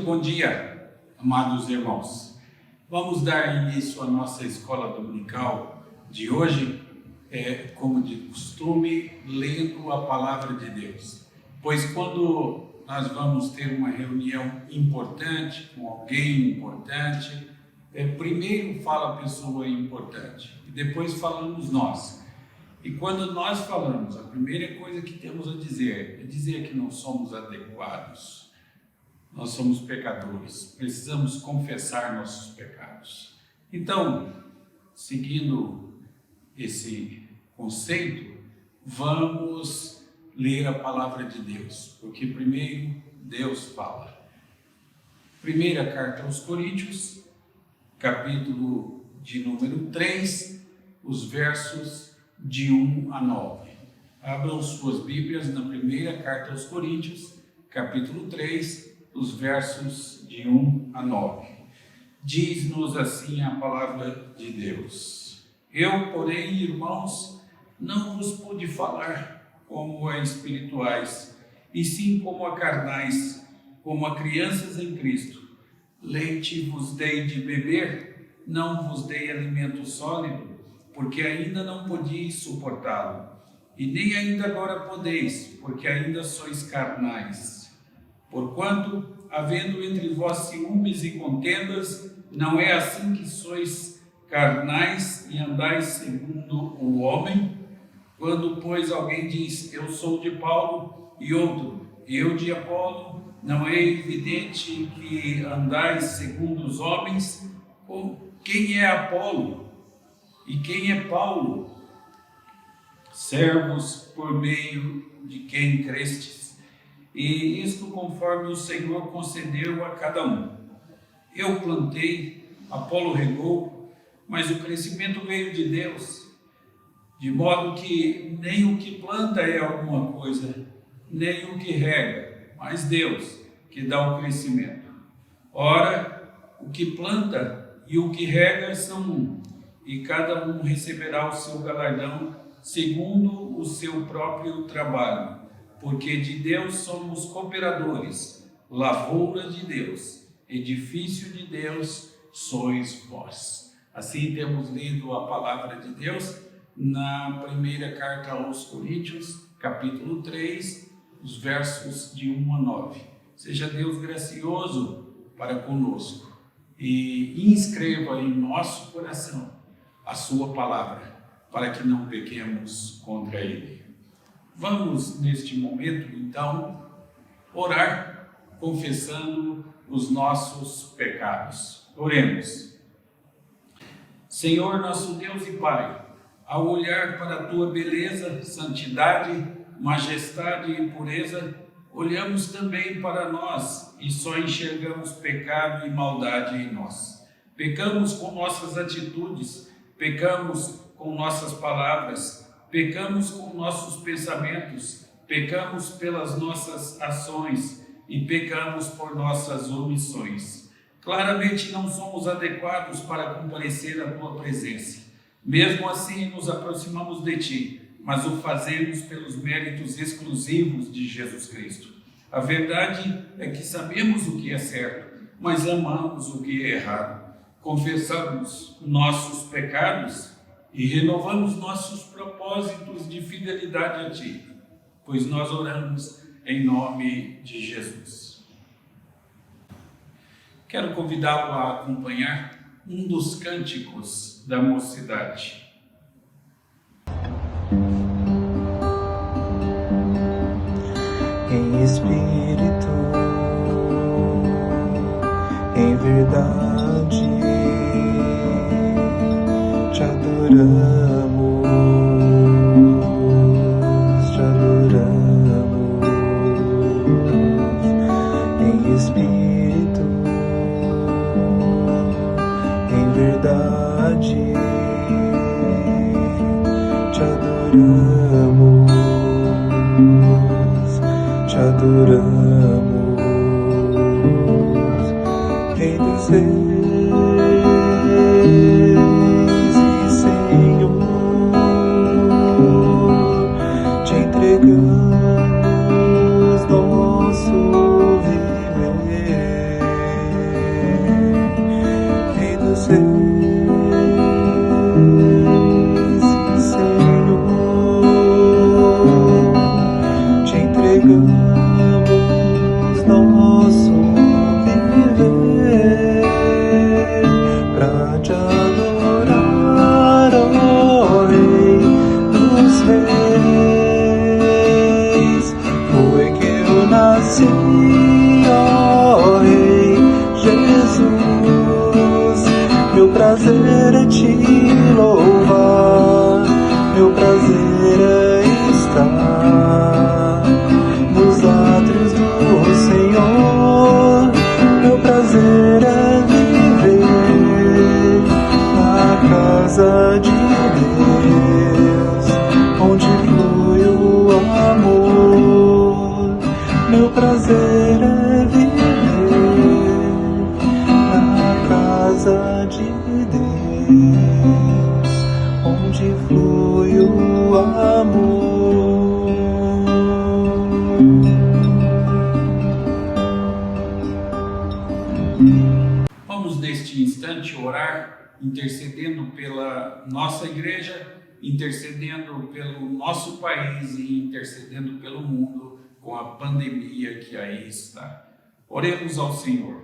bom dia, amados irmãos. Vamos dar início à nossa escola dominical de hoje, como de costume, lendo a palavra de Deus. Pois quando nós vamos ter uma reunião importante, com alguém importante, primeiro fala a pessoa importante, e depois falamos nós. E quando nós falamos, a primeira coisa que temos a dizer é dizer que não somos adequados. Nós somos pecadores, precisamos confessar nossos pecados. Então, seguindo esse conceito, vamos ler a palavra de Deus, porque primeiro Deus fala. Primeira carta aos Coríntios, capítulo de número 3, os versos de 1 a 9. Abram suas Bíblias na primeira carta aos Coríntios, capítulo 3, os versos de 1 a 9. Diz-nos assim a palavra de Deus: Eu, porém, irmãos, não vos pude falar como a espirituais, e sim como a carnais, como a crianças em Cristo. Leite vos dei de beber, não vos dei alimento sólido, porque ainda não podíeis suportá-lo, e nem ainda agora podeis, porque ainda sois carnais. Porquanto, havendo entre vós ciúmes e contendas, não é assim que sois carnais e andais segundo o homem? Quando, pois, alguém diz, eu sou de Paulo, e outro, eu de Apolo, não é evidente que andais segundo os homens? Quem é Apolo? E quem é Paulo? Servos por meio de quem crestes. E isto conforme o Senhor concedeu a cada um. Eu plantei, Apolo regou, mas o crescimento veio de Deus, de modo que nem o que planta é alguma coisa, nem o que rega, mas Deus que dá o crescimento. Ora, o que planta e o que rega são um, e cada um receberá o seu galardão segundo o seu próprio trabalho. Porque de Deus somos cooperadores, lavoura de Deus, edifício de Deus sois vós. Assim temos lido a palavra de Deus na primeira carta aos Coríntios, capítulo 3, os versos de 1 a 9. Seja Deus gracioso para conosco e inscreva em nosso coração a sua palavra, para que não pequemos contra Ele. Vamos, neste momento, então, orar, confessando os nossos pecados. Oremos. Senhor, nosso Deus e Pai, ao olhar para a Tua beleza, santidade, majestade e pureza, olhamos também para nós e só enxergamos pecado e maldade em nós. Pecamos com nossas atitudes, pecamos com nossas palavras, pecamos com nossos pensamentos, pecamos pelas nossas ações e pecamos por nossas omissões. Claramente não somos adequados para comparecer à Tua presença. Mesmo assim, nos aproximamos de Ti, mas o fazemos pelos méritos exclusivos de Jesus Cristo. A verdade é que sabemos o que é certo, mas amamos o que é errado. Confessamos nossos pecados e renovamos nossos propósitos de fidelidade a Ti, pois nós oramos em nome de Jesus. Quero convidá-lo a acompanhar um dos cânticos da mocidade. Em espírito, em verdade, te adoramos, te adoramos. Em espírito, em verdade, te adoramos, te adoramos. Rei dos reis e Senhor, te entregamos nosso viver. adorar, ó Rei dos Reis. Foi que eu nasci, ó Rei Jesus. Meu prazer é te louvar, meu prazer é estar nos átrios do Senhor. Meu prazer é viver na casa de Deus, onde flui o amor. Meu prazer é viver na casa de Deus, onde flui o amor. Vamos neste instante orar, intercedendo pela nossa igreja, intercedendo pelo nosso país e intercedendo pelo mundo com a pandemia que aí está. Oremos ao Senhor.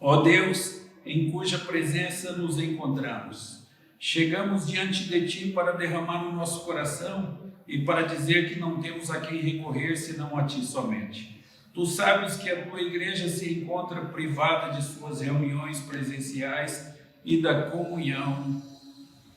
Ó Deus, em cuja presença nos encontramos, chegamos diante de Ti para derramar no nosso coração e para dizer que não temos a quem recorrer senão a Ti somente. Tu sabes que a Tua igreja se encontra privada de suas reuniões presenciais e da comunhão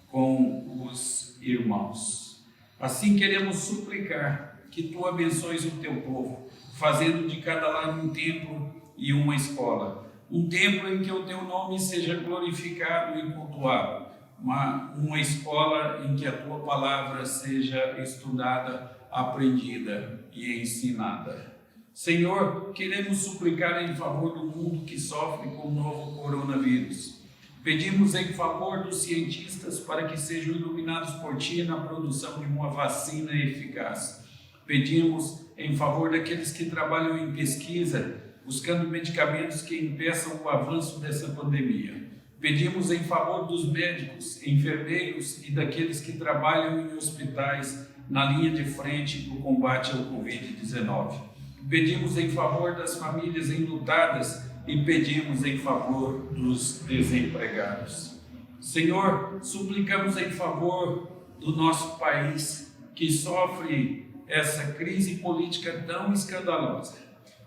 com os irmãos. Assim queremos suplicar que Tu abençoes o Teu povo, fazendo de cada lar um templo e uma escola. Um templo em que o Teu nome seja glorificado e cultuado. Uma escola em que a Tua palavra seja estudada, aprendida e ensinada. Senhor, queremos suplicar em favor do mundo que sofre com o novo coronavírus. Pedimos em favor dos cientistas para que sejam iluminados por Ti na produção de uma vacina eficaz. Pedimos em favor daqueles que trabalham em pesquisa, buscando medicamentos que impeçam o avanço dessa pandemia. Pedimos em favor dos médicos, enfermeiros e daqueles que trabalham em hospitais na linha de frente do combate ao Covid-19. Pedimos em favor das famílias enlutadas e pedimos em favor dos desempregados. Senhor, suplicamos em favor do nosso país que sofre essa crise política tão escandalosa.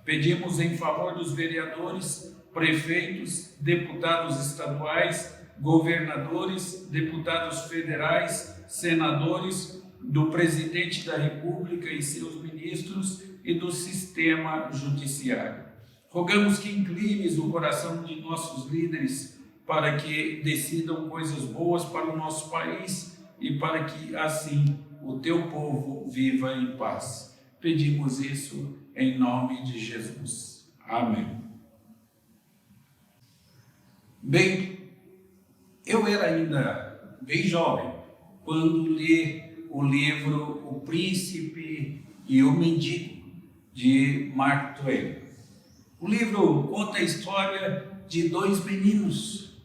Pedimos em favor dos vereadores, prefeitos, deputados estaduais, governadores, deputados federais, senadores, do presidente da República e seus ministros e do sistema judiciário. Rogamos que inclines o coração de nossos líderes para que decidam coisas boas para o nosso país e para que, assim, o Teu povo viva em paz. Pedimos isso em nome de Jesus. Amém. Bem, eu era ainda bem jovem quando li o livro O Príncipe e o Mendigo, de Mark Twain. O livro conta a história de dois meninos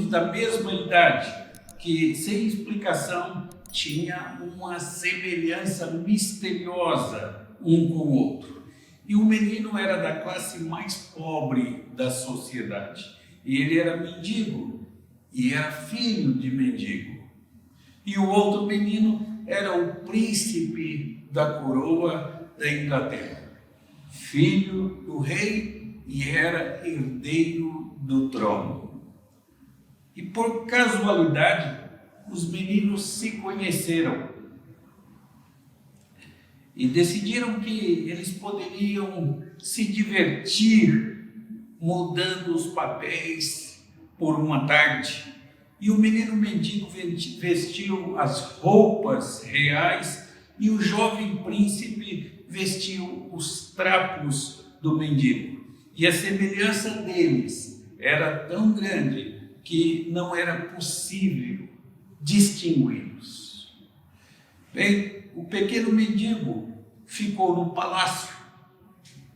da mesma idade, que sem explicação tinha uma semelhança misteriosa um com o outro. E o menino era da classe mais pobre da sociedade, e ele era mendigo, e era filho de mendigo. E o outro menino era o príncipe da coroa da Inglaterra, filho do rei e era herdeiro do trono. E por casualidade, os meninos se conheceram e decidiram que eles poderiam se divertir mudando os papéis por uma tarde. E o menino mendigo vestiu as roupas reais e o jovem príncipe vestiu os trapos do mendigo. E a semelhança deles era tão grande que não era possível distingui-los. Bem, o pequeno mendigo ficou no palácio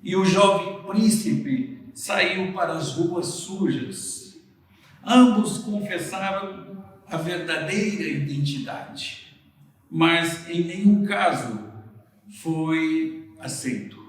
e o jovem príncipe saiu para as ruas sujas. Ambos confessaram a verdadeira identidade, mas em nenhum caso foi aceito.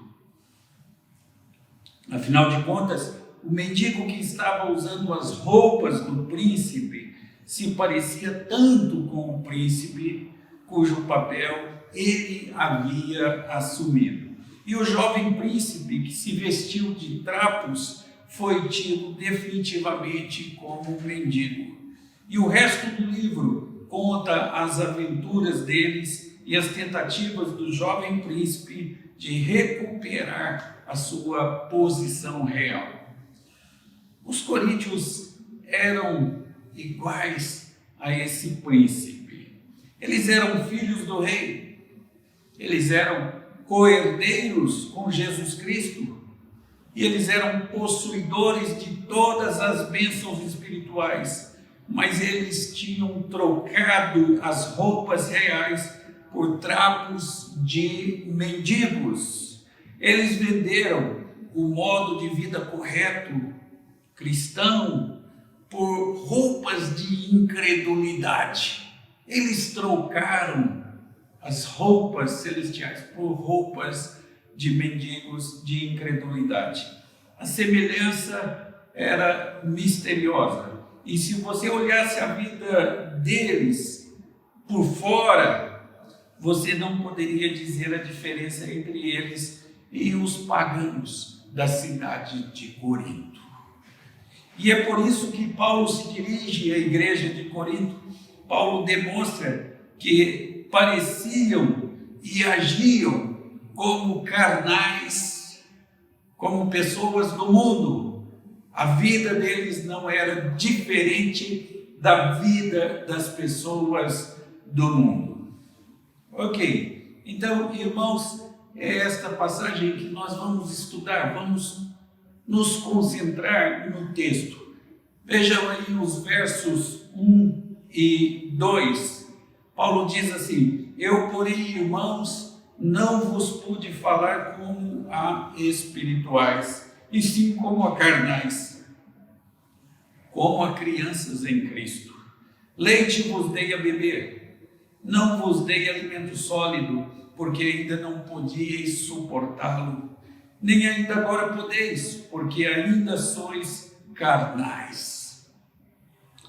Afinal de contas, o mendigo que estava usando as roupas do príncipe se parecia tanto com o príncipe cujo papel ele havia assumido. E o jovem príncipe que se vestiu de trapos foi tido definitivamente como mendigo. E o resto do livro conta as aventuras deles e as tentativas do jovem príncipe de recuperar a sua posição real. Os coríntios eram iguais a esse príncipe. Eles eram filhos do rei. Eles eram co-herdeiros com Jesus Cristo. E eles eram possuidores de todas as bênçãos espirituais. Mas eles tinham trocado as roupas reais por trapos de mendigos. Eles venderam o modo de vida correto, cristão, por roupas de incredulidade. Eles trocaram as roupas celestiais por roupas de mendigos de incredulidade. A semelhança era misteriosa. E se você olhasse a vida deles por fora, você não poderia dizer a diferença entre eles e os pagãos da cidade de Corinto. E é por isso que Paulo se dirige à igreja de Corinto. Paulo demonstra que pareciam e agiam como carnais, como pessoas do mundo. A vida deles não era diferente da vida das pessoas do mundo. Ok, então, irmãos, é esta passagem que nós vamos estudar, vamos nos concentrar no texto. Vejam aí os versos 1 e 2. Paulo diz assim: eu, porém, irmãos, não vos pude falar como a espirituais, e sim como a carnais, como a crianças em Cristo. Leite vos dei a beber, não vos dei alimento sólido, porque ainda não podíeis suportá-lo, nem ainda agora podeis, porque ainda sois carnais.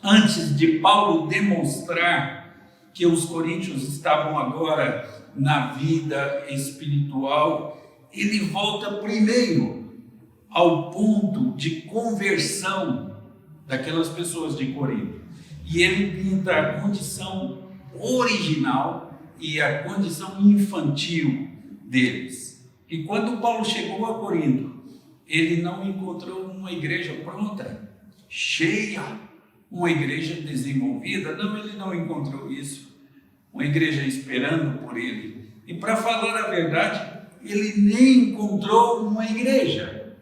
Antes de Paulo demonstrar que os coríntios estavam agora na vida espiritual, ele volta primeiro ao ponto de conversão daquelas pessoas de Corinto. E ele pinta a condição original e a condição infantil deles. E quando Paulo chegou a Corinto, ele não encontrou uma igreja pronta, cheia, uma igreja desenvolvida. Não, ele não encontrou isso. Uma igreja esperando por ele. E para falar a verdade, ele nem encontrou uma igreja.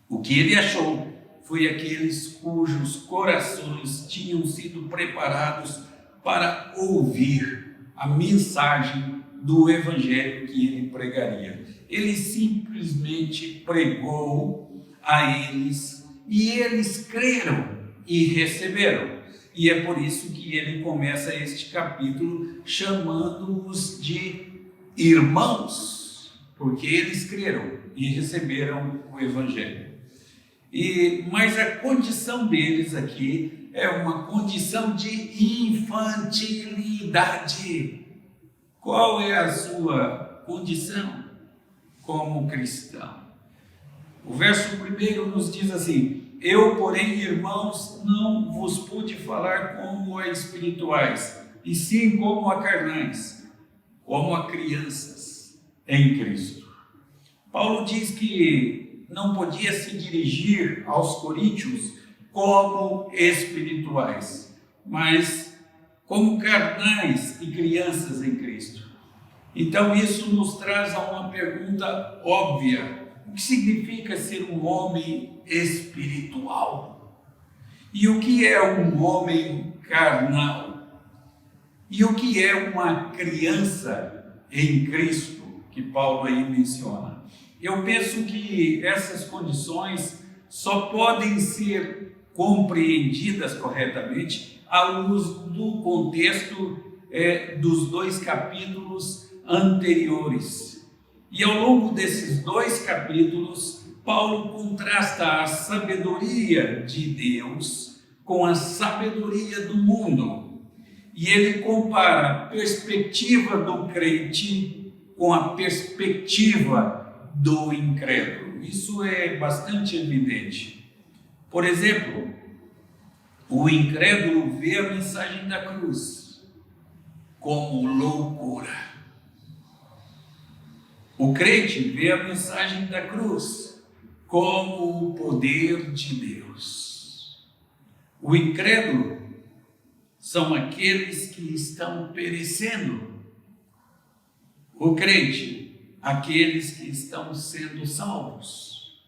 O que ele achou foi aqueles cujos corações tinham sido preparados para ouvir a mensagem do evangelho que ele pregaria. Ele simplesmente pregou a eles e eles creram e receberam. E é por isso que ele começa este capítulo chamando-os de irmãos, porque eles creram e receberam o evangelho. Mas a condição deles aqui é uma condição de infantilidade. Qual é a sua condição como cristão? O verso 1 nos diz assim: eu, porém, irmãos, não vos pude falar como a espirituais, e sim como a carnais, como a crianças em Cristo. Paulo diz que não podia se dirigir aos coríntios como espirituais, mas como carnais e crianças em Cristo. Então isso nos traz a uma pergunta óbvia: o que significa ser um homem espiritual? E o que é um homem carnal? E o que é uma criança em Cristo, que Paulo aí menciona? Eu penso que essas condições só podem ser compreendidas corretamente à luz do contexto dos 2 capítulos anteriores. E ao longo desses 2 capítulos, Paulo contrasta a sabedoria de Deus com a sabedoria do mundo. E ele compara a perspectiva do crente com a perspectiva do incrédulo. Isso é bastante evidente. Por exemplo, o incrédulo vê a mensagem da cruz como loucura. O crente vê a mensagem da cruz como o poder de Deus. O incrédulo são aqueles que estão perecendo. O crente, aqueles que estão sendo salvos.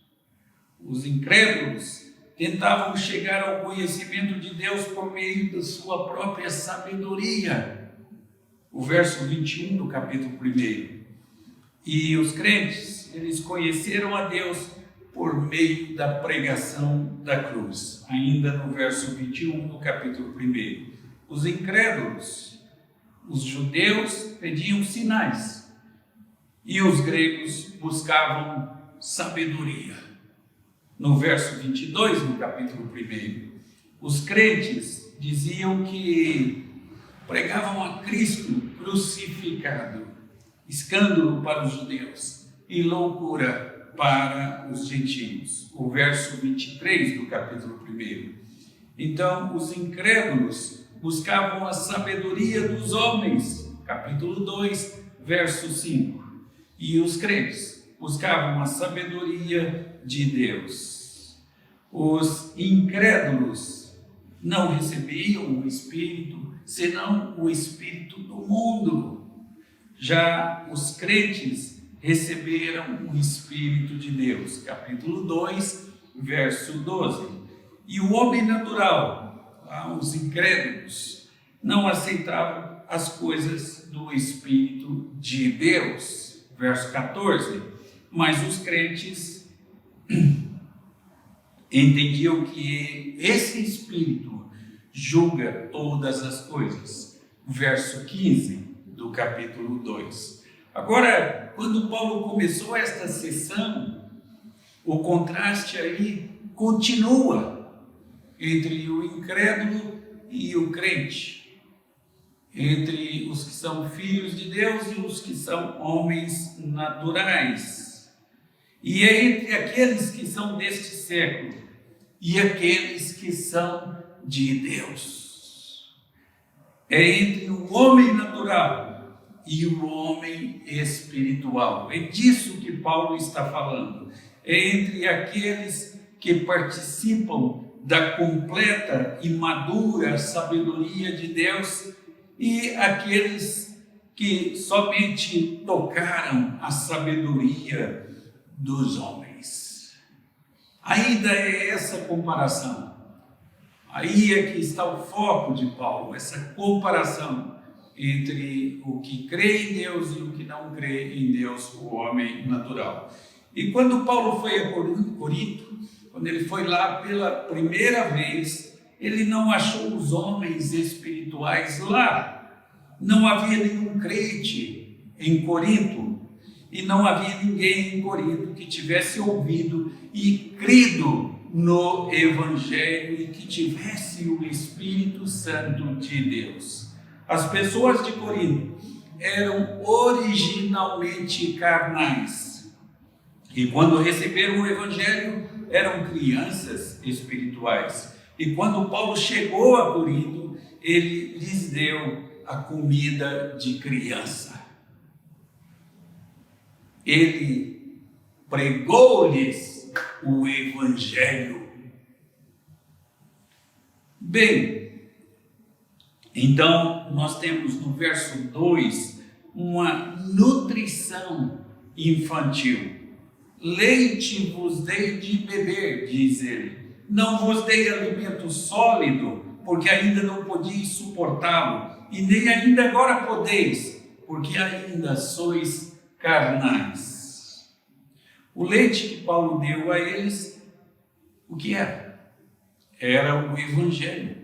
Os incrédulos tentavam chegar ao conhecimento de Deus por meio da sua própria sabedoria. O verso 21 do capítulo 1. E os crentes, eles conheceram a Deus por meio da pregação da cruz. Ainda no verso 21 do capítulo 1. Os incrédulos, os judeus pediam sinais e os gregos buscavam sabedoria. No verso 22 do capítulo 1, os crentes diziam que pregavam a Cristo crucificado, escândalo para os judeus e loucura para os gentios. O verso 23 do capítulo 1. Então, os incrédulos buscavam a sabedoria dos homens, capítulo 2, verso 5. E os crentes buscavam a sabedoria de Deus. Os incrédulos não recebiam o Espírito, senão o Espírito do mundo. Já os crentes receberam o Espírito de Deus. Capítulo 2, verso 12. E o homem natural, os incrédulos, não aceitavam as coisas do Espírito de Deus. Verso 14. Mas os crentes entendiam que esse Espírito julga todas as coisas. Verso 15 do capítulo 2. Agora, quando Paulo começou esta sessão, o contraste aí continua entre o incrédulo e o crente, entre os que são filhos de Deus e os que são homens naturais, e é entre aqueles que são deste século e aqueles que são de Deus. É entre o homem natural e o homem espiritual. É disso que Paulo está falando. É entre aqueles que participam da completa e madura sabedoria de Deus e aqueles que somente tocaram a sabedoria dos homens. Ainda é essa comparação. Aí é que está o foco de Paulo, essa comparação entre o que crê em Deus e o que não crê em Deus, o homem natural. E quando Paulo foi a Corinto, quando ele foi lá pela primeira vez, ele não achou os homens espirituais lá. Não havia nenhum crente em Corinto, e não havia ninguém em Corinto que tivesse ouvido e crido no Evangelho e que tivesse o Espírito Santo de Deus. As pessoas de Corinto eram originalmente carnais. E quando receberam o Evangelho, eram crianças espirituais. E quando Paulo chegou a Corinto, ele lhes deu a comida de criança. Ele pregou-lhes o Evangelho. Bem, então nós temos no verso 2 uma nutrição infantil. Leite vos dei de beber, diz ele. Não vos dei alimento sólido, porque ainda não podíeis suportá-lo, e nem ainda agora podeis, porque ainda sois carnais. O leite que Paulo deu a eles, o que era? Era o Evangelho.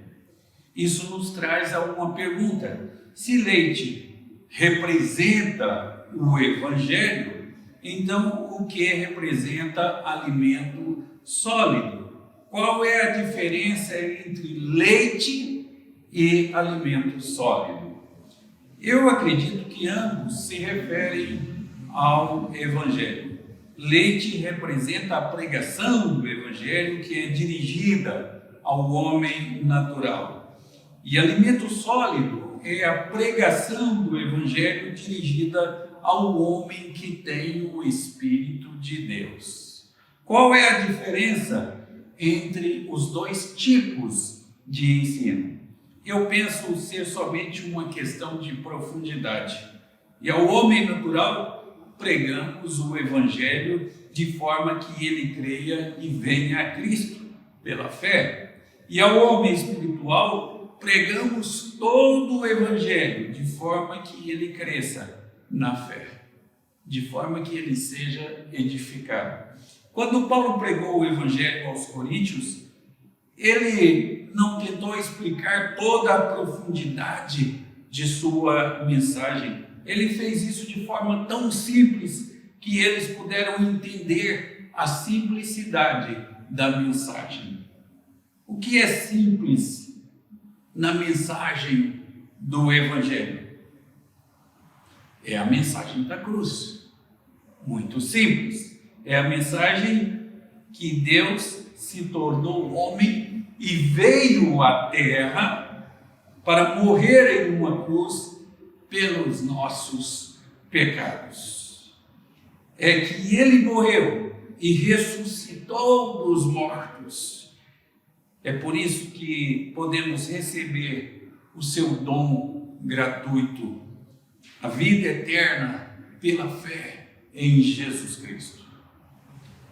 Isso nos traz a uma pergunta: se leite representa o Evangelho, então o que representa alimento sólido. Qual é a diferença entre leite e alimento sólido? Eu acredito que ambos se referem ao Evangelho. Leite representa a pregação do Evangelho, que é dirigida ao homem natural. E alimento sólido é a pregação do Evangelho dirigida ao homem que tem o Espírito de Deus. Qual é a diferença entre os dois tipos de ensino? Eu penso ser somente uma questão de profundidade. E ao homem natural, pregamos o Evangelho de forma que ele creia e venha a Cristo pela fé. E ao homem espiritual, pregamos todo o Evangelho de forma que ele cresça na fé, de forma que ele seja edificado. Quando Paulo pregou o Evangelho aos Coríntios, ele não tentou explicar toda a profundidade de sua mensagem. Ele fez isso de forma tão simples que eles puderam entender a simplicidade da mensagem. O que é simples na mensagem do Evangelho? É a mensagem da cruz. Muito simples. É a mensagem que Deus se tornou homem e veio à terra para morrer em uma cruz pelos nossos pecados. É que ele morreu e ressuscitou dos mortos. É por isso que podemos receber o seu dom gratuito, a vida eterna pela fé em Jesus Cristo.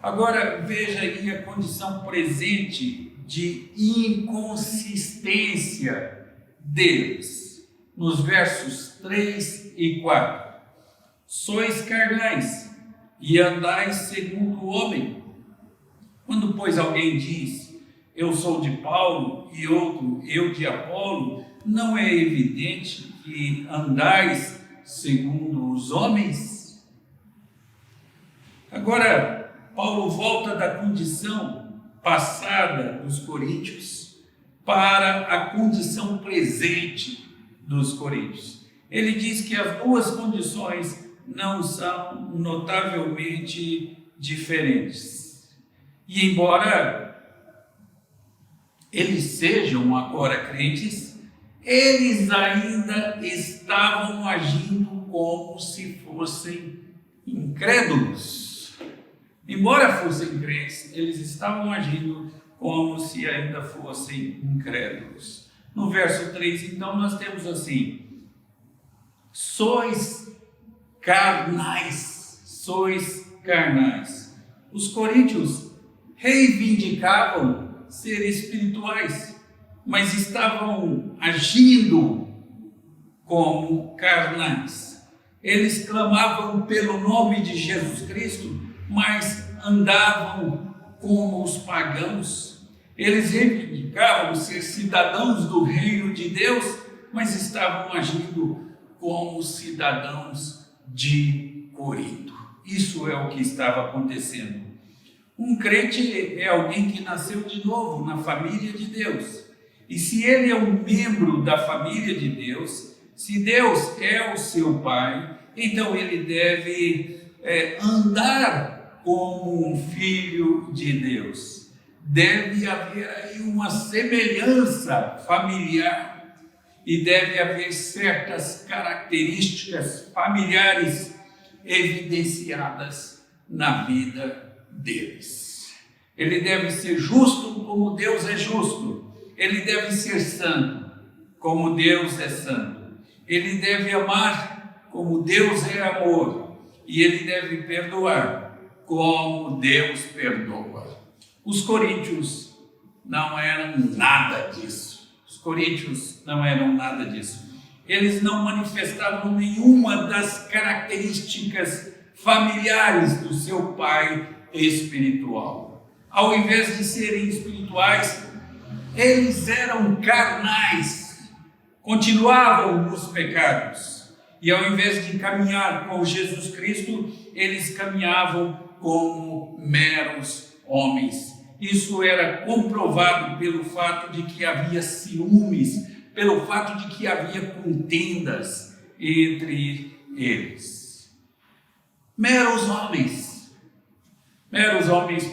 Agora veja aí a condição presente de inconsistência deles, nos versos 3 e 4. Sois carnais e andais segundo o homem. Quando, pois, alguém diz, eu sou de Paulo, e outro, eu de Apolo, não é evidente que andais segundo os homens? Agora, Paulo volta da condição passada dos coríntios para a condição presente dos coríntios. Ele diz que as duas condições não são notavelmente diferentes. E embora eles sejam agora crentes, eles ainda estavam agindo como se fossem incrédulos. Embora fossem crentes, eles estavam agindo como se ainda fossem incrédulos. No verso 3, então, nós temos assim: sois carnais, sois carnais. Os coríntios reivindicavam ser espirituais, mas estavam agindo como carnais. Eles clamavam pelo nome de Jesus Cristo, mas andavam como os pagãos. Eles reivindicavam ser cidadãos do reino de Deus, mas estavam agindo como cidadãos de Corinto. Isso é o que estava acontecendo. Um crente é alguém que nasceu de novo na família de Deus. E se ele é um membro da família de Deus, se Deus é o seu pai, então ele deve andar como um filho de Deus. Deve haver aí uma semelhança familiar e deve haver certas características familiares evidenciadas na vida deles. Ele deve ser justo como Deus é justo. Ele deve ser santo como Deus é santo. Ele deve amar como Deus é amor. E ele deve perdoar como Deus perdoa. Os coríntios não eram nada disso. Os coríntios não eram nada disso. Eles não manifestavam nenhuma das características familiares do seu pai espiritual. Ao invés de serem espirituais, eles eram carnais, continuavam nos pecados. E ao invés de caminhar com Jesus Cristo, eles caminhavam como meros homens. Isso era comprovado pelo fato de que havia ciúmes, pelo fato de que havia contendas entre eles. Meros homens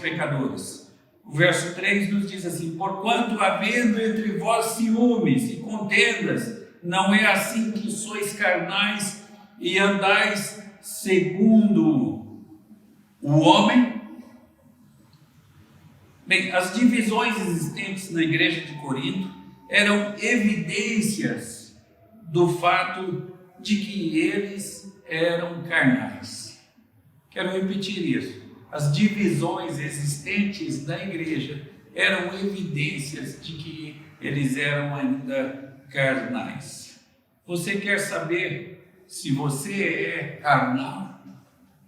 pecadores. O verso 3 nos diz assim: porquanto havendo entre vós ciúmes e contendas, não é assim que sois carnais e andais segundo o homem? Bem, as divisões existentes na igreja de Corinto eram evidências do fato de que eles eram carnais. Quero repetir isso. As divisões existentes na igreja eram evidências de que eles eram ainda carnais. Você quer saber se você é carnal?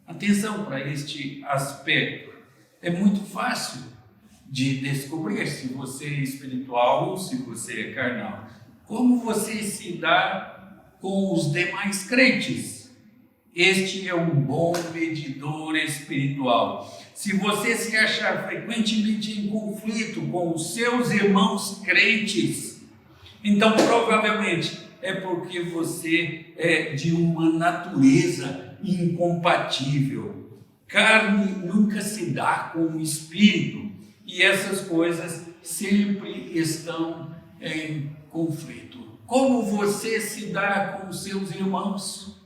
Atenção para este aspecto. É muito fácil de descobrir se você é espiritual ou se você é carnal. Como você se dá com os demais crentes? Este é um bom medidor espiritual. Se você se achar frequentemente em conflito com os seus irmãos crentes, então provavelmente é porque você é de uma natureza incompatível. Carne nunca se dá com o espírito, e essas coisas sempre estão em conflito. Como você se dá com os seus irmãos?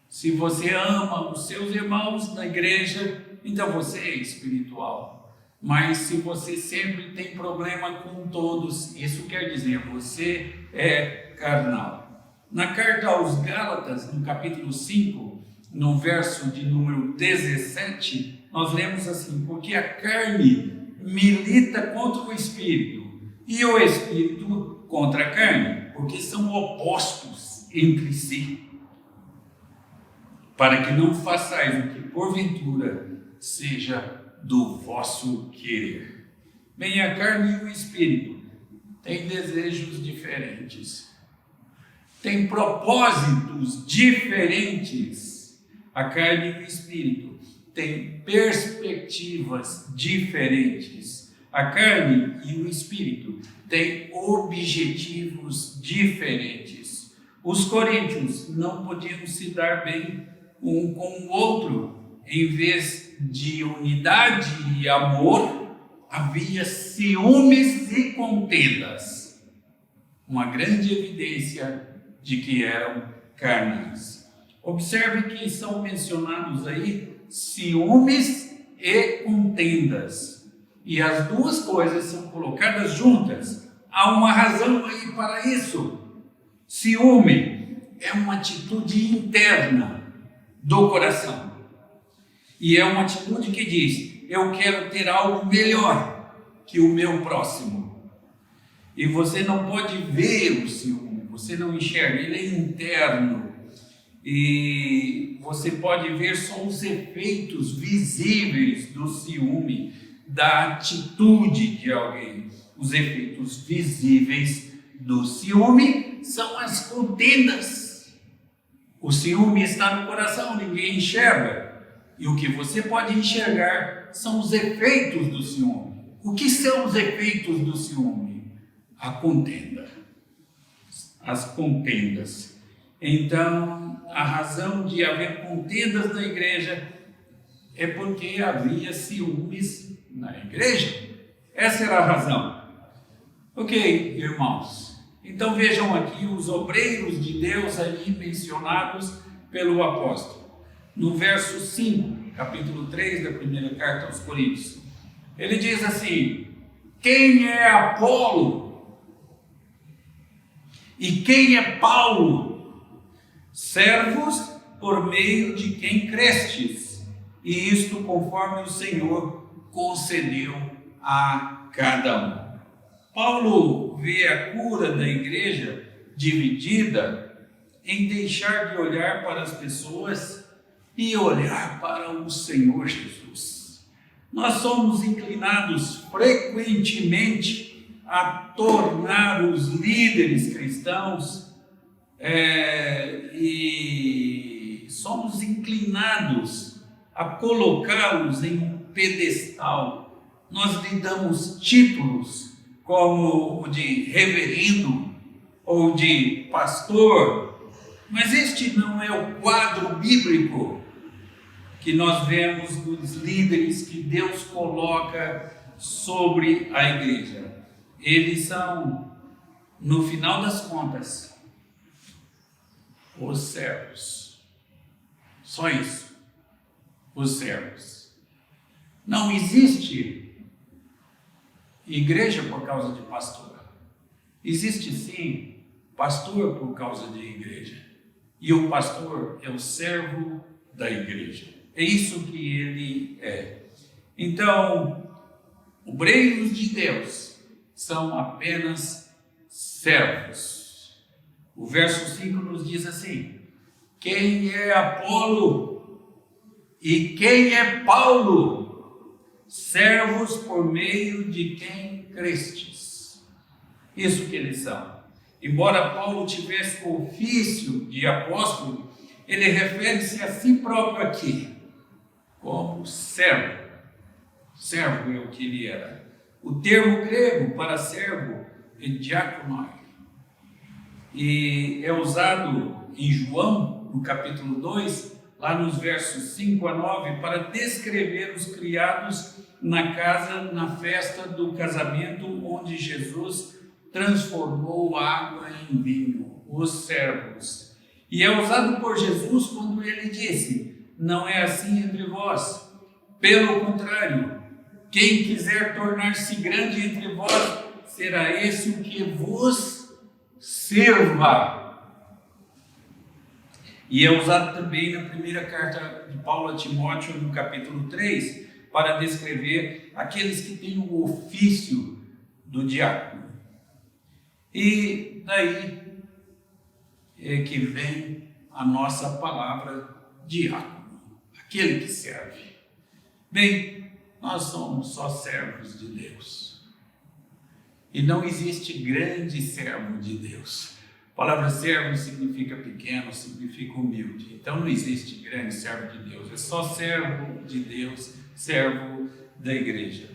Se você ama os seus irmãos na igreja, então você é espiritual. Mas se você sempre tem problema com todos, isso quer dizer você é carnal. Na carta aos Gálatas, no capítulo 5, no verso de número 17, nós lemos assim: porque a carne milita contra o espírito e o espírito contra a carne, porque são opostos entre si, para que não façais o que porventura seja do vosso querer. Bem, a carne e o espírito têm desejos diferentes, têm propósitos diferentes. A carne e o espírito têm perspectivas diferentes. A carne e o espírito têm objetivos diferentes. Os coríntios não podiam se dar bem um com o outro. Em vez de unidade e amor, havia ciúmes e contendas. Uma grande evidência de que eram carnais. Observe que são mencionados aí ciúmes e contendas. E as duas coisas são colocadas juntas. Há uma razão aí para isso. Ciúme é uma atitude interna do coração. E é uma atitude que diz: eu quero ter algo melhor que o meu próximo. E você não pode ver o ciúme, você não enxerga, ele é interno. E você pode ver só os efeitos visíveis do ciúme, da atitude de alguém. Os efeitos visíveis do ciúme são as contendas. O ciúme está no coração, ninguém enxerga. E o que você pode enxergar são os efeitos do ciúme. O que são os efeitos do ciúme? A contenda. As contendas. Então, a razão de haver contendas na igreja é porque havia ciúmes na igreja. Essa era a razão. Ok, irmãos. Então vejam aqui os obreiros de Deus ali mencionados pelo apóstolo. No verso 5, capítulo 3 da primeira carta aos Coríntios, ele diz assim: quem é Apolo? E quem é Paulo? Servos por meio de quem crestes, e isto conforme o Senhor concedeu a cada um. Paulo vê a cura da igreja dividida em deixar de olhar para as pessoas e olhar para o Senhor Jesus. Nós somos inclinados frequentemente a tornar os líderes cristãos e somos inclinados a colocá-los em um pedestal. Nós lhe damos títulos como o de reverendo ou de pastor, mas este não é o quadro bíblico que nós vemos dos líderes que Deus coloca sobre a igreja. Eles são, no final das contas, os servos. Só isso. Os servos. Não existe igreja por causa de pastor. Existe sim pastor por causa de igreja. E o pastor é o servo da igreja. É isso que ele é. Então, obreiros de Deus são apenas servos. O verso 5 nos diz assim: quem é Apolo e quem é Paulo? Servos por meio de quem crestes. Isso que eles são. Embora Paulo tivesse o ofício de apóstolo, ele refere-se a si próprio aqui como servo. Servo é o que ele era. O termo grego para servo é diakonoi. E é usado em João, no capítulo 2, lá nos versos 5 a 9, para descrever os criados na casa, na festa do casamento, onde Jesus transformou água em vinho, os servos. E é usado por Jesus quando ele disse: não é assim entre vós. Pelo contrário, quem quiser tornar-se grande entre vós, será esse o que vos sirva. E é usado também na primeira carta de Paulo a Timóteo, no capítulo 3, para descrever aqueles que têm o ofício do diácono. E daí é que vem a nossa palavra diácono, aquele que serve. Bem, nós somos só servos de Deus. E não existe grande servo de Deus. A palavra servo significa pequeno, significa humilde. Então não existe grande servo de Deus. É só servo de Deus, servo da igreja.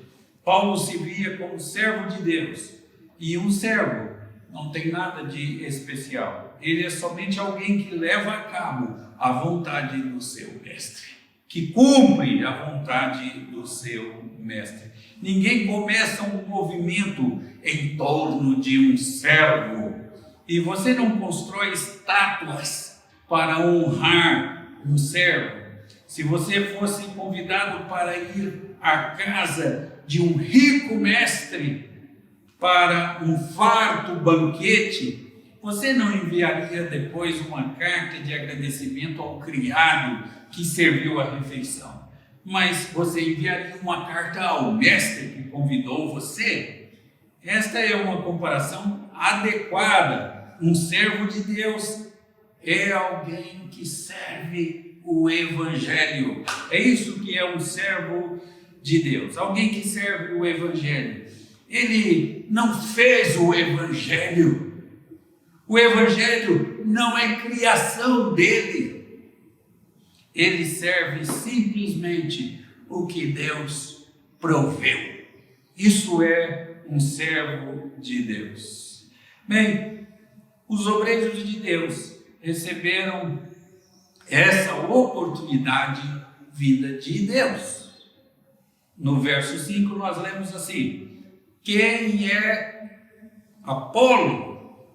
Paulo se via como servo de Deus. E um servo não tem nada de especial. Ele é somente alguém que leva a cabo a vontade do seu mestre, que cumpre a vontade do seu mestre. Ninguém começa um movimento em torno de um servo. E você não constrói estátuas para honrar um servo. Se você fosse convidado para ir à casa de um rico mestre para um farto banquete, você não enviaria depois uma carta de agradecimento ao criado que serviu a refeição, mas você enviaria uma carta ao mestre que convidou você. Esta é uma comparação adequada. Um servo de Deus é alguém que serve o Evangelho. É isso que é um servo de Deus, alguém que serve o Evangelho. Ele não fez o Evangelho. O Evangelho não é criação dele. Ele serve simplesmente o que Deus proveu. Isso é um servo de Deus. Bem, os obreiros de Deus receberam essa oportunidade vinda de Deus. No verso 5 nós lemos assim: quem é Apolo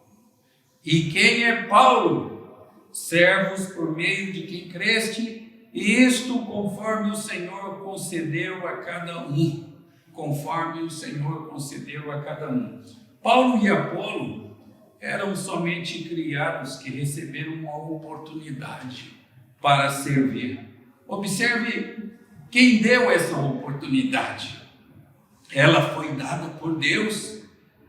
e quem é Paulo? Servos por meio de quem creste, e isto conforme o Senhor concedeu a cada um. Conforme o Senhor concedeu a cada um. Paulo e Apolo eram somente criados que receberam uma oportunidade para servir. Observe quem deu essa oportunidade. Ela foi dada por Deus.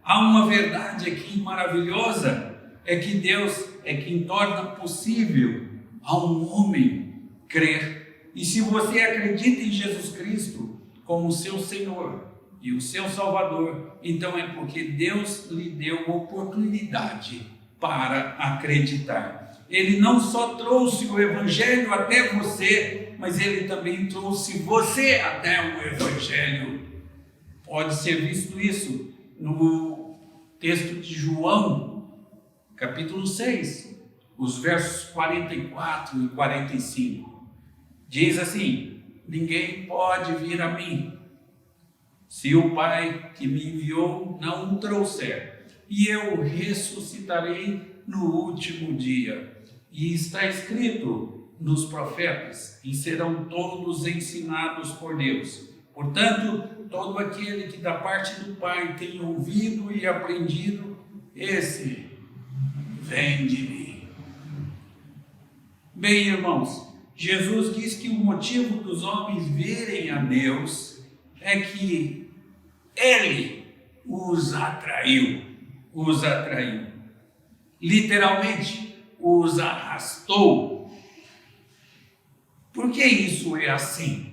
Há uma verdade aqui maravilhosa, é que Deus é quem torna possível a um homem crer. E se você acredita em Jesus Cristo como seu Senhor e o seu Salvador, então é porque Deus lhe deu uma oportunidade para acreditar. Ele não só trouxe o Evangelho até você, mas ele também trouxe você até o Evangelho. Pode ser visto isso no texto de João, capítulo 6, os versos 44 e 45. Diz assim: ninguém pode vir a mim, se o Pai que me enviou não o trouxer, e eu o ressuscitarei no último dia. E está escrito nos profetas, e serão todos ensinados por Deus. Portanto, todo aquele que da parte do Pai tem ouvido e aprendido, esse vem de mim. Bem, irmãos, Jesus diz que o motivo dos homens virem a Deus é que Ele os atraiu. Literalmente, os arrastou. Por que isso é assim?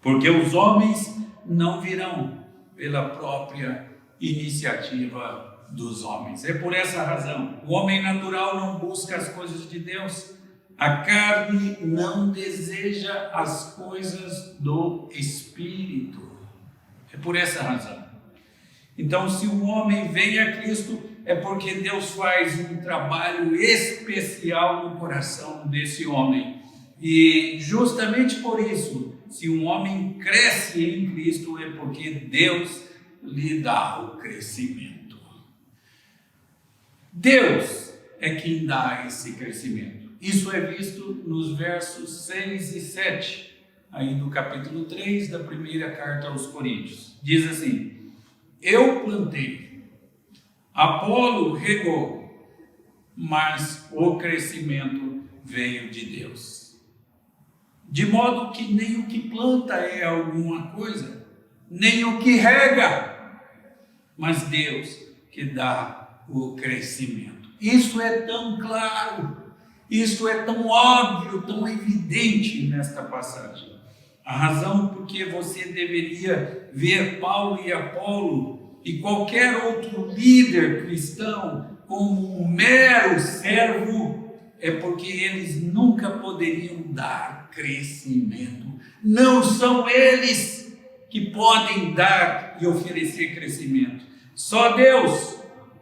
Porque os homens não virão pela própria iniciativa dos homens. É por essa razão. O homem natural não busca as coisas de Deus. A carne não deseja as coisas do Espírito. É por essa razão. Então, se o homem vem a Cristo, é porque Deus faz um trabalho especial no coração desse homem. E justamente por isso, se um homem cresce em Cristo, é porque Deus lhe dá o crescimento. Deus é quem dá esse crescimento. Isso é visto nos versos 6 e 7, aí do capítulo 3 da primeira carta aos Coríntios. Diz assim: eu plantei, Apolo regou, mas o crescimento veio de Deus. De modo que nem o que planta é alguma coisa, nem o que rega, mas Deus que dá o crescimento. Isso é tão claro, isso é tão óbvio, tão evidente nesta passagem. A razão por que você deveria ver Paulo e Apolo e qualquer outro líder cristão como um mero servo é porque eles nunca poderiam dar crescimento. Não são eles que podem dar e oferecer crescimento. Só Deus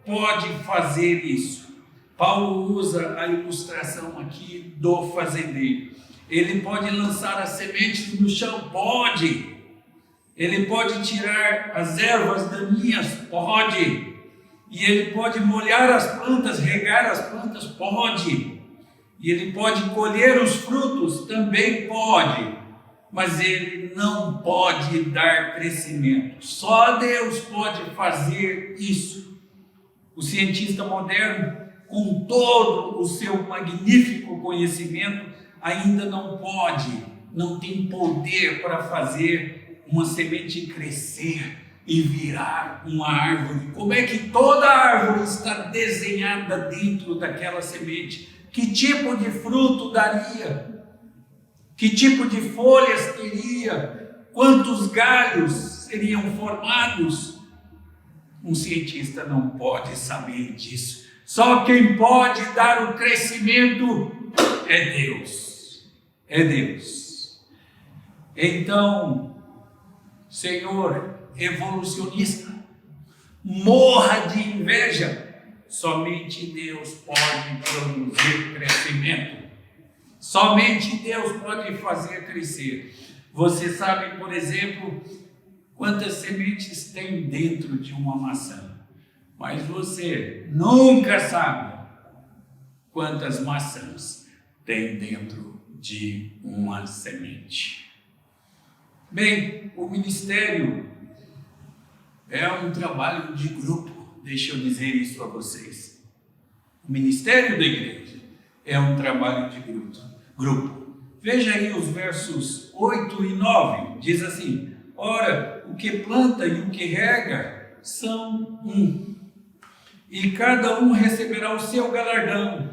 pode fazer isso. Paulo usa a ilustração aqui do fazendeiro. Ele pode lançar as sementes no chão? Pode. Ele pode tirar as ervas daninhas? Pode. E ele pode molhar as plantas, regar as plantas? Pode. E ele pode colher os frutos? Também pode. Mas ele não pode dar crescimento. Só Deus pode fazer isso. O cientista moderno, com todo o seu magnífico conhecimento, ainda não pode, não tem poder para fazer uma semente crescer e virar uma árvore. Como é que toda árvore está desenhada dentro daquela semente? Que tipo de fruto daria? Que tipo de folhas teria? Quantos galhos seriam formados? Um cientista não pode saber disso. Só quem pode dar o crescimento é Deus. É Deus. Então, Senhor evolucionista, morra de inveja. Somente Deus pode produzir crescimento. Somente Deus pode fazer crescer. Você sabe, por exemplo, quantas sementes tem dentro de uma maçã. Mas você nunca sabe quantas maçãs tem dentro de uma semente. Bem, o ministério é um trabalho de grupo. Deixa eu dizer isso a vocês. O ministério da igreja é um trabalho de grupo. Veja aí os versos 8 e 9. Diz assim: ora, o que planta e o que rega são um, e cada um receberá o seu galardão,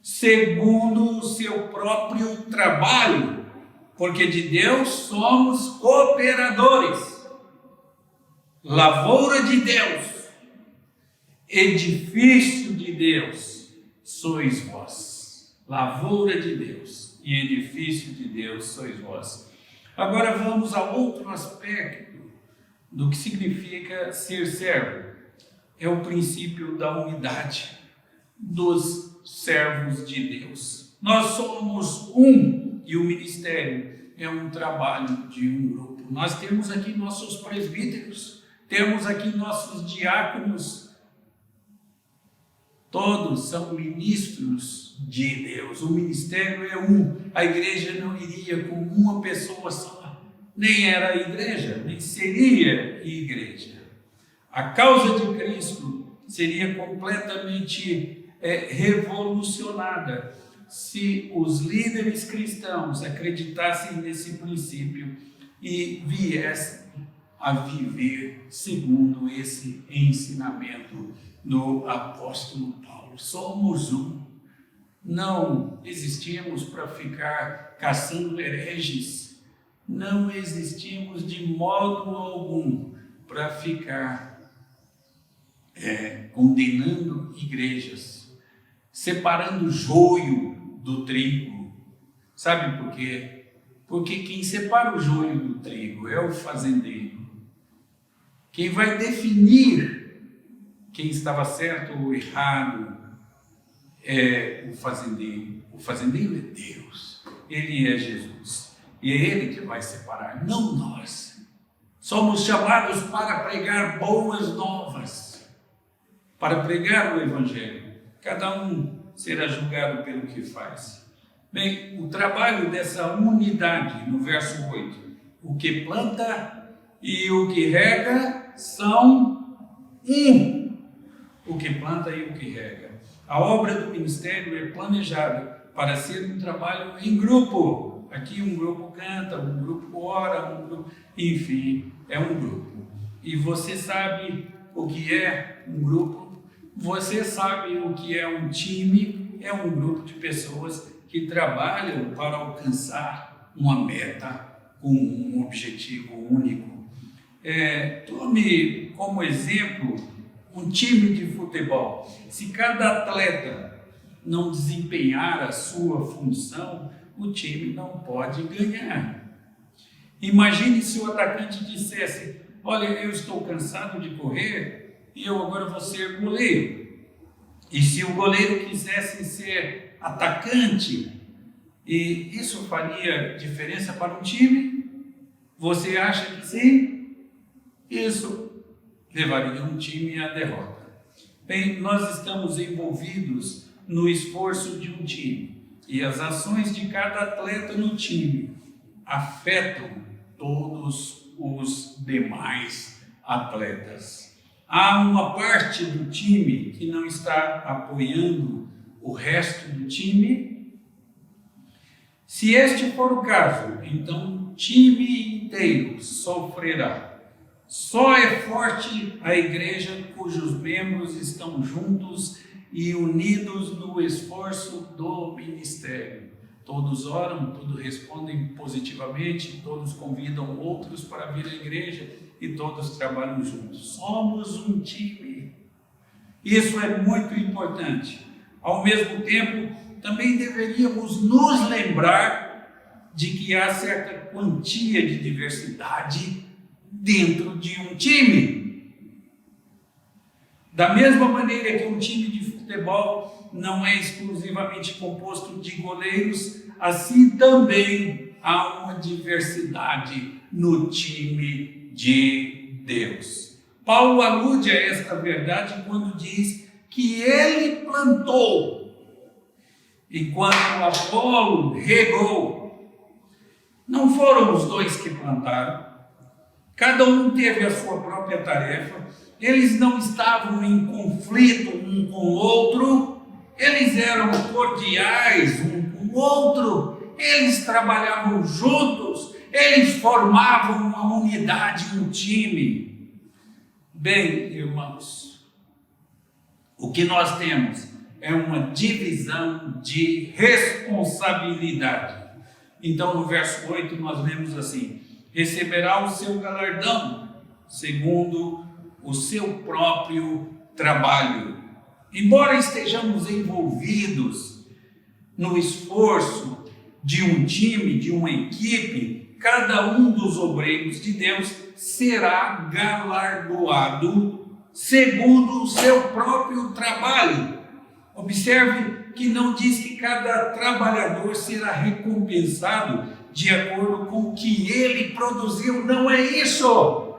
segundo o seu próprio trabalho, porque de Deus somos cooperadores, lavoura de Deus, edifício de Deus, sois vós. Lavoura de Deus e edifício de Deus sois vós. Agora vamos a outro aspecto do que significa ser servo. É o princípio da unidade dos servos de Deus. Nós somos um e o ministério é um trabalho de um grupo. Nós temos aqui nossos presbíteros, temos aqui nossos diáconos, todos são ministros de Deus. O ministério é um. A igreja não iria com uma pessoa só. Nem era a igreja, nem seria igreja. A causa de Cristo seria completamente revolucionada se os líderes cristãos acreditassem nesse princípio e viessem a viver segundo esse ensinamento do apóstolo Paulo. Somos um. Não existimos para ficar caçando hereges. Não existimos de modo algum para ficar condenando igrejas, separando joio do trigo. Sabe por quê? Porque quem separa o joio do trigo é o fazendeiro. Quem vai definir quem estava certo ou errado é o fazendeiro. O fazendeiro é Deus. Ele é Jesus. E é Ele que vai separar, não nós. Somos chamados para pregar boas novas, para pregar o Evangelho. Cada um será julgado pelo que faz. Bem, o trabalho dessa unidade, no verso 8, o que planta e o que rega são um. O que planta e o que rega. A obra do ministério é planejada para ser um trabalho em grupo. Aqui um grupo canta, um grupo ora, um grupo... enfim, é um grupo. E você sabe o que é um grupo? Você sabe o que é um time? É um grupo de pessoas que trabalham para alcançar uma meta com um objetivo único. Tome como exemplo um time de futebol. Se cada atleta não desempenhar a sua função, o time não pode ganhar. Imagine se o atacante dissesse: olha, eu estou cansado de correr e eu agora vou ser goleiro. E se o goleiro quisesse ser atacante, e isso faria diferença para um time? Você acha que sim? Isso levaria um time à derrota. Bem, nós estamos envolvidos no esforço de um time e as ações de cada atleta no time afetam todos os demais atletas. Há uma parte do time que não está apoiando o resto do time. Se este for o caso, então o time inteiro sofrerá. Só é forte a igreja cujos membros estão juntos e unidos no esforço do ministério. Todos oram, todos respondem positivamente, todos convidam outros para vir à igreja e todos trabalham juntos. Somos um time. Isso é muito importante. Ao mesmo tempo, também deveríamos nos lembrar de que há certa quantia de diversidade dentro de um time. Da mesma maneira que um time de futebol não é exclusivamente composto de goleiros, assim também há uma diversidade no time de Deus. Paulo alude a esta verdade quando diz que ele plantou, enquanto Apolo regou. Não foram os dois que plantaram. Cada um teve a sua própria tarefa, eles não estavam em conflito um com o outro, eles eram cordiais um com o outro, eles trabalhavam juntos, eles formavam uma unidade, um time. Bem, irmãos, o que nós temos é uma divisão de responsabilidade. Então, no verso 8, nós lemos assim: receberá o seu galardão segundo o seu próprio trabalho. embora estejamos envolvidos no esforço de um time, de uma equipe, cada um dos obreiros de Deus será galardoado segundo o seu próprio trabalho. Observe que não diz que cada trabalhador será recompensado de acordo com o que ele produziu. Não é isso.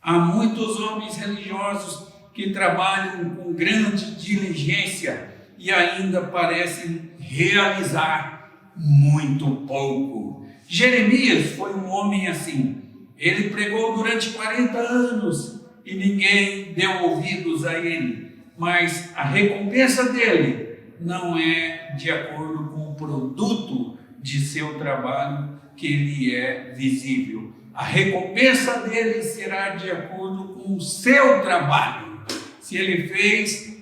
Há muitos homens religiosos que trabalham com grande diligência e ainda parecem realizar muito pouco. Jeremias foi um homem assim. Ele pregou durante 40 anos e ninguém deu ouvidos a ele. Mas a recompensa dele não é de acordo com o produto de seu trabalho que ele é visível. A recompensa dele será de acordo com o seu trabalho. Se ele fez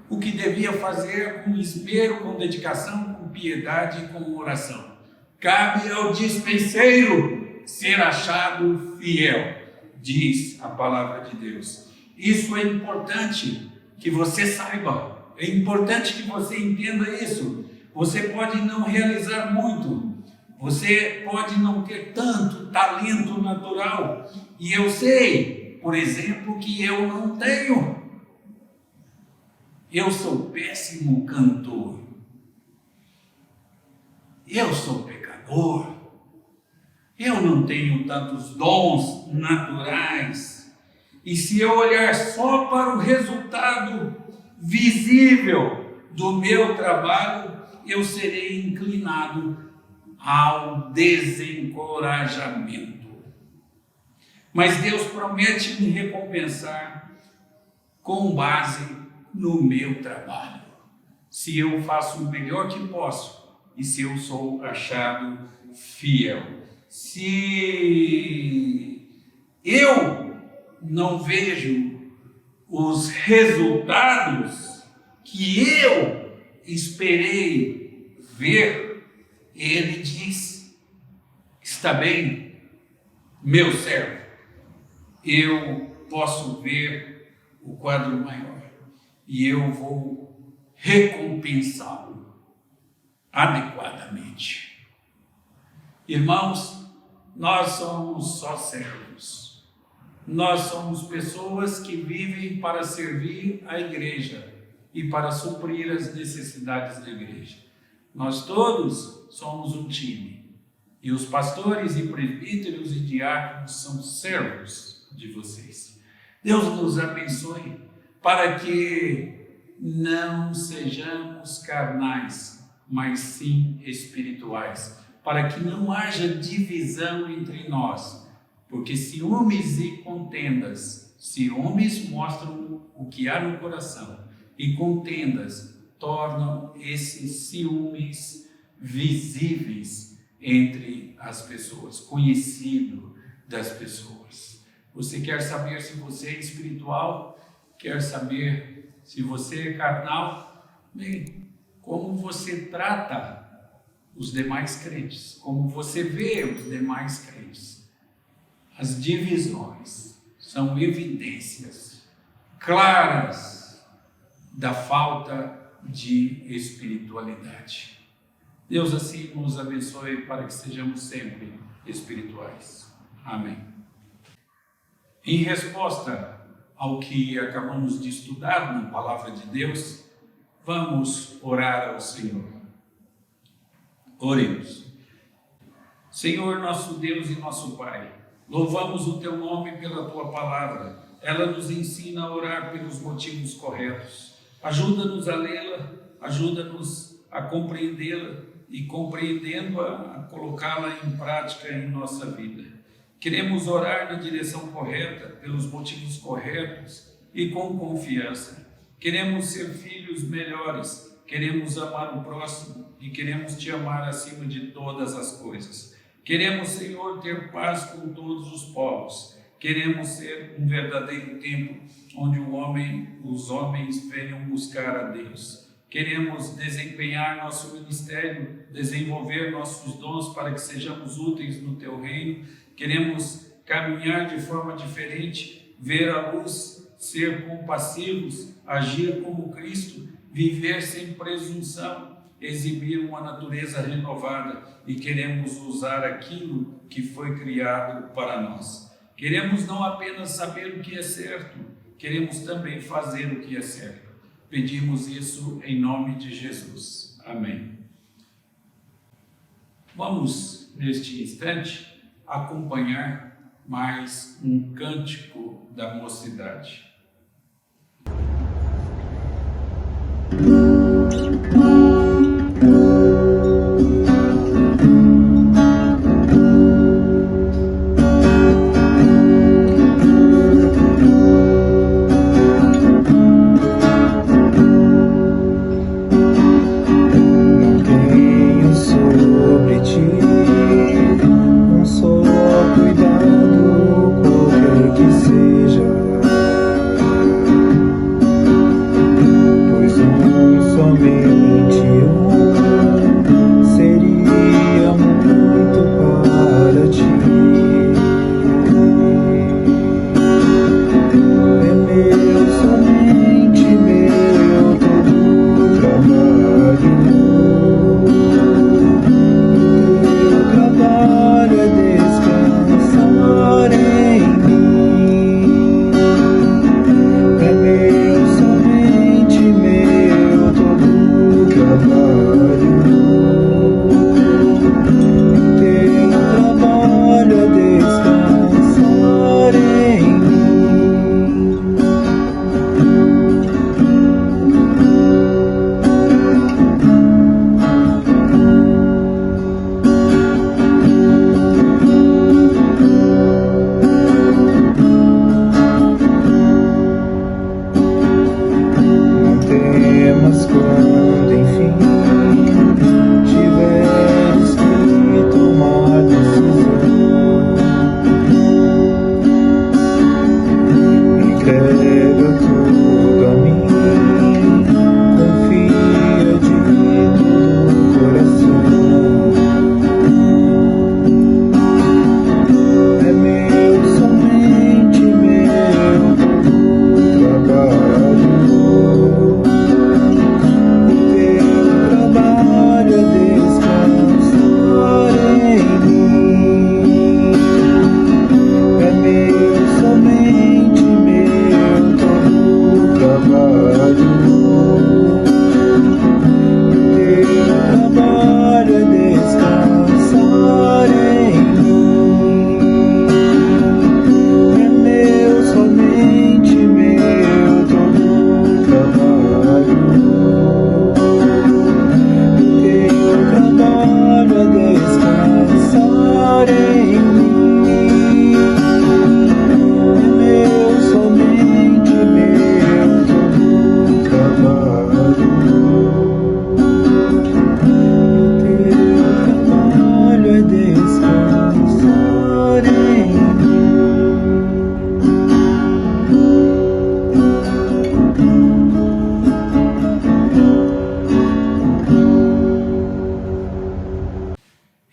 o que devia fazer com esmero, com dedicação, com piedade e com oração. Cabe ao dispenseiro ser achado fiel, diz a palavra de Deus. Isso é importante que você saiba, é importante que você entenda isso. Você pode não realizar muito, você pode não ter tanto talento natural, e eu sei, por exemplo, que eu não tenho. Eu sou péssimo cantor, eu sou pecador, eu não tenho tantos dons naturais, e se eu olhar só para o resultado visível do meu trabalho, eu serei inclinado ao desencorajamento. Mas Deus promete me recompensar com base no meu trabalho. Se eu faço o melhor que posso e se eu sou achado fiel. Se eu não vejo os resultados que eu esperei ver, ele diz: está bem, meu servo, eu posso ver o quadro maior e eu vou recompensá-lo adequadamente. Irmãos, nós somos só servos. Nós somos pessoas que vivem para servir a igreja e para suprir as necessidades da igreja. Nós todos somos um time. E os pastores e presbíteros e diáconos são servos de vocês. Deus nos abençoe para que não sejamos carnais, mas sim espirituais. Para que não haja divisão entre nós. Porque ciúmes e contendas, ciúmes mostram o que há no coração, e contendas tornam esses ciúmes visíveis entre as pessoas, conhecido das pessoas. Você quer saber se você é espiritual? Quer saber se você é carnal? Bem, como você trata os demais crentes, como você vê os demais crentes. As divisões são evidências claras da falta de espiritualidade. Deus assim nos abençoe para que sejamos sempre espirituais. Amém. Em resposta ao que acabamos de estudar na Palavra de Deus, vamos orar ao Senhor. Oremos. Senhor, nosso Deus e nosso Pai, louvamos o Teu nome pela Tua Palavra. Ela nos ensina a orar pelos motivos corretos. Ajuda-nos a lê-la, ajuda-nos a compreendê-la e, compreendendo-a, a colocá-la em prática em nossa vida. Queremos orar na direção correta, pelos motivos corretos e com confiança. Queremos ser filhos melhores, queremos amar o próximo e queremos Te amar acima de todas as coisas. Queremos, Senhor, ter paz com todos os povos. Queremos ser um verdadeiro templo onde os homens venham buscar a Deus. Queremos desempenhar nosso ministério, desenvolver nossos dons para que sejamos úteis no Teu reino. Queremos caminhar de forma diferente, ver a luz ser compassivos, agir como Cristo, viver sem presunção, exibir uma natureza renovada e queremos usar aquilo que foi criado para nós. Queremos não apenas saber o que é certo, queremos também fazer o que é certo. Pedimos isso em nome de Jesus. Amém. Vamos, neste instante, acompanhar mais um cântico da mocidade.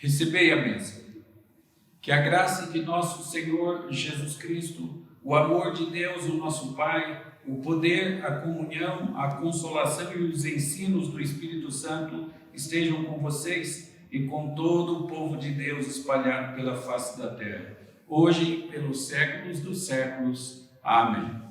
Recebei a bênção. Que a graça de nosso Senhor Jesus Cristo, o amor de Deus, o nosso Pai, o poder, a comunhão, a consolação e os ensinos do Espírito Santo estejam com vocês e com todo o povo de Deus espalhado pela face da terra, hoje e pelos séculos dos séculos. Amém.